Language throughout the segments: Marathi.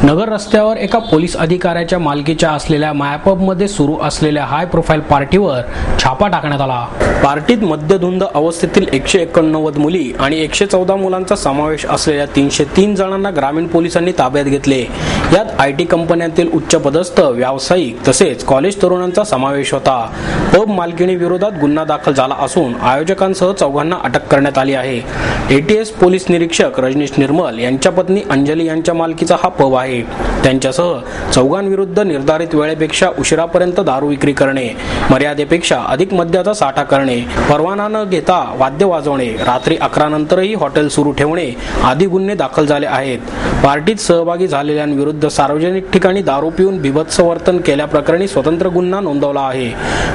नगर रस्त्यावर एका पोलीस अधिकाऱ्याच्या मालकीच्या असलेल्या मायापबमध्ये सुरू असलेल्या हाय प्रोफाईल पार्टीवर छापा टाकण्यात आला। पार्टीत मद्यधुंद अवस्थेतील 189 मुली आणि 114 मुलांचा समावेश असलेल्या 303 जणांना ग्रामीण पोलिसांनी ताब्यात घेतले। यात आयटी कंपन्यांतील उच्चपदस्थ व्यावसायिक तसेच कॉलेज तरुणांचा समावेश होता। पब मालकीणी विरोधात गुन्हा दाखल झाला असून आयोजकांसह चौघांना अटक करण्यात आली आहे। एटीएस पोलीस निरीक्षक रजनीश निर्मल यांच्या पत्नी अंजली यांच्या मालकीचा हा पब आहे। त्यांच्यासह चौघांविरुद्ध निर्धारित वेळेपेक्षा उशिरापर्यंत दारू विक्री करणे, मर्यादेपेक्षा अधिक मद्याचा साठा करणे, परवाना न घेता वाद्य वाजवणे, रात्री 11 नंतरही हॉटेल सुरू ठेवणे आदी गुन्हे दाखल झाले आहेत। पार्टीत सहभागी झालेल्यांविरुद्ध सार्वजनिक ठिकाणी दारू पिऊन बिभत्स वर्तन केल्याप्रकरणी स्वतंत्र गुन्हा नोंदवला आहे।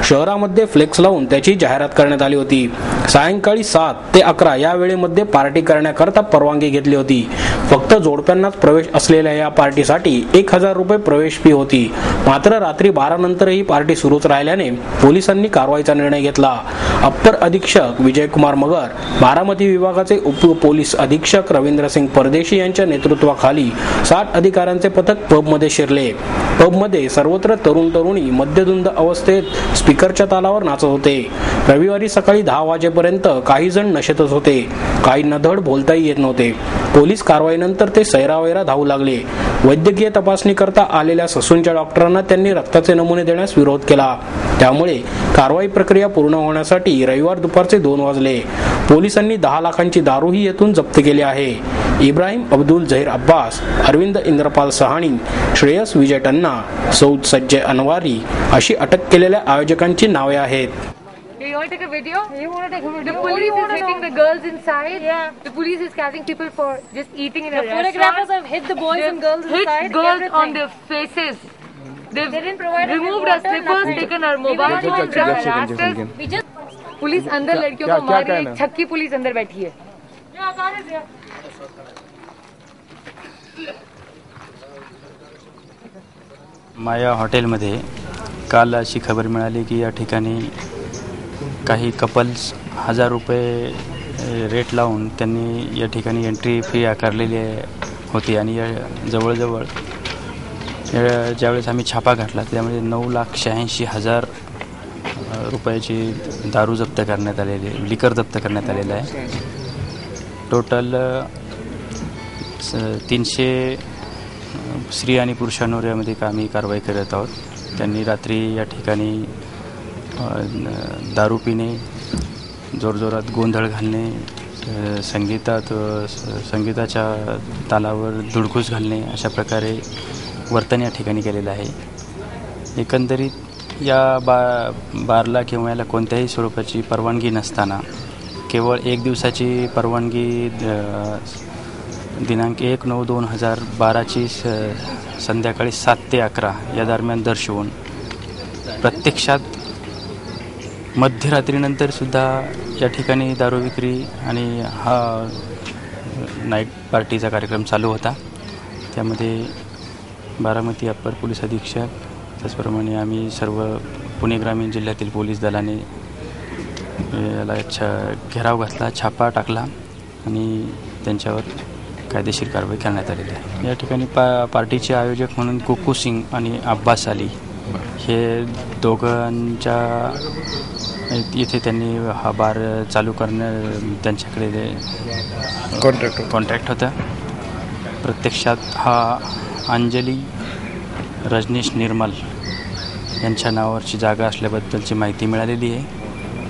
शहरामध्ये फ्लेक्स लावून त्याची जाहिरात करण्यात आली होती। सायंकाळी 7 ते 11 या वेळेमध्ये पार्टी करण्याकरता परवानगी घेतली होती। फक्त जोडप्यांनाच प्रवेश असलेल्या या पार्टीसाठी 1000 रुपये प्रवेश फी होती। मात्र रात्री 12 नंतरही पार्टी सुरूच राहिल्याने पोलिसांनी कारवाईचा निर्णय घेतला। अप्पर अधीक्षक विजयकुमार मगर, बारामती विभागाचे उप पोलीस अधीक्षक रवींद्रसिंग परदेशी यांच्या नेतृत्वाखाली 60 अधिकाऱ्यांचे पथक पबमध्ये शिरले। पबमध्ये सर्वत्र तरुण तरुणी मद्यधुंद अवस्थेत स्पीकरच्या तालावर नाचत होते। रविवारी सकाळी 10 वाजेपर्यंत काही जण नशेतच होते, काहींना धड बोलताही येत नव्हते। पोलीस कारवाईनंतर ते सैरावैरा धावू लागले। वैद्यकीय तपासणी करता आलेल्या ससूनच्या डॉक्टरांना त्यांनी रक्ताचे नमुने देण्यास विरोध केला। त्यामुळे कारवाई प्रक्रिया पूर्ण होण्यासाठी रविवार दुपारचे 2 वाजले। पोलिसांनी 10 लाखांची दारूही येथून जप्त केली आहे। इब्राहिम अब्दुल झहीर अब्बास, अरविंद इंद्रपाल सहाणी, श्रेयस विजय टन्ना, सौद सज्जय अनवारी अशी अटक केलेल्या आयोजकांची नावे आहेत। You want to take a video? You want to take a video? The police is hitting the girls inside. Yeah. The police is catching people for just eating in a restaurant. The photographers have hit the boys and girls inside. Hit girls everything. On their faces. They didn't provide removed our slippers, taken our mobile. We just police अंदर लड़कियों को मार रही है। छक्की पुलिस अंदर बैठी है। माया हॉटेलमध्ये काल अशी खबर मिळाली की या ठिकाणी काही कपल्स 1000 रुपये रेट लावून त्यांनी या ठिकाणी एंट्री फी आकारलेली होती आणि जवळजवळ ज्यावेळेस आम्ही छापा घातला त्यामध्ये 9,86,000 रुपयाची दारू जप्त करण्यात आलेली, लिकर जप्त करण्यात आलेलं आहे। टोटल 300 स्त्री आणि पुरुषांवर यामध्ये आम्ही कारवाई करत आहोत। त्यांनी रात्री या ठिकाणी दारू पिणे, जोरजोरात गोंधळ घालणे, संगीताच्या तालावर धुडकूस घालणे अशा प्रकारे वर्तन या ठिकाणी केलेलं आहे। एकंदरीत या बारला किंवा याला कोणत्याही स्वरूपाची परवानगी नसताना केवळ 1 दिवसाची परवानगी दिनांक 1/9/2012 संध्याकाळी 7 ते 11 या दरम्यान दर्शवून प्रत्यक्षात मध्यरात्रीनंतर सुद्धा या ठिकाणी दारू विक्री आणि हा नाईट पार्टीचा कार्यक्रम चालू होता। त्यामध्ये बारामती अप्पर पोलीस अधीक्षक त्याचप्रमाणे आम्ही सर्व पुणे ग्रामीण जिल्ह्यातील पोलीस दलाने याला घेराव घातला, छापा टाकला आणि त्यांच्यावर कायदेशीर कारवाई करण्यात आलेली आहे। या ठिकाणी पार्टीचे आयोजक म्हणून कुकू सिंग आणि अब्बास अली हे दोघांच्या इथे त्यांनी हा बार चालू त्यांच्याकडे कॉन्ट्रॅक्ट होता। प्रत्यक्षात हा अंजली रजनीश निर्मल यांच्या नावावरची जागा असल्याबद्दलची माहिती मिळालेली आहे,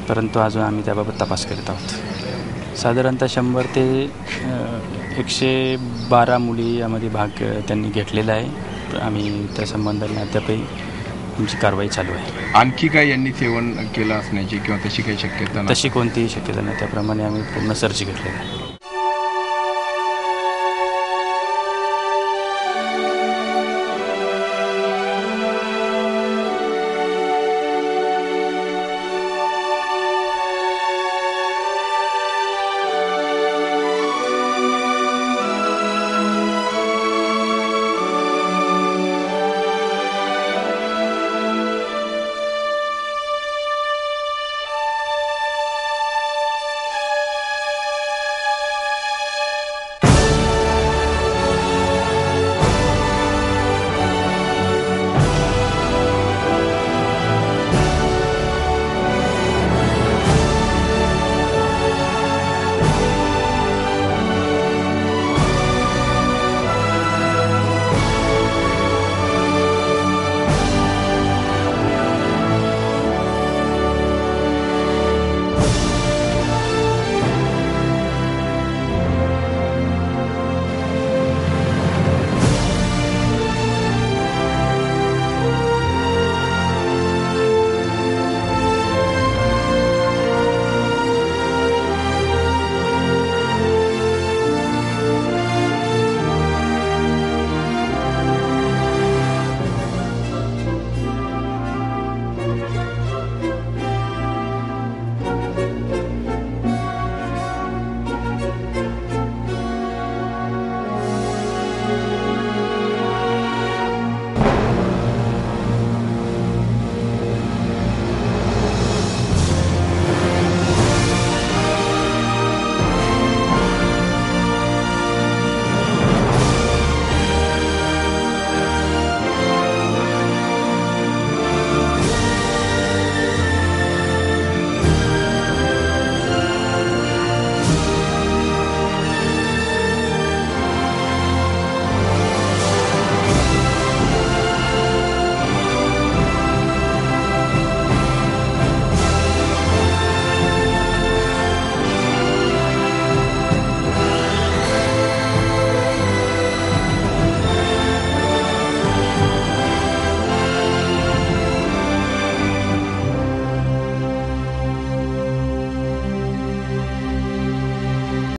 परंतु अजून आम्ही त्याबाबत तपास करत आहोत। साधारणतः 100 ते 112 मुली यामध्ये भाग त्यांनी घेतलेला आहे। आम्ही त्या संबंधाने अद्यापही आमची कारवाई चालू आहे। आणखी काय यांनी सेवन केलं असण्याची किंवा तशी काही शक्यता? तशी कोणतीही शक्यता नाही, त्याप्रमाणे आम्ही पूर्ण सर्च घेतलेला आहे।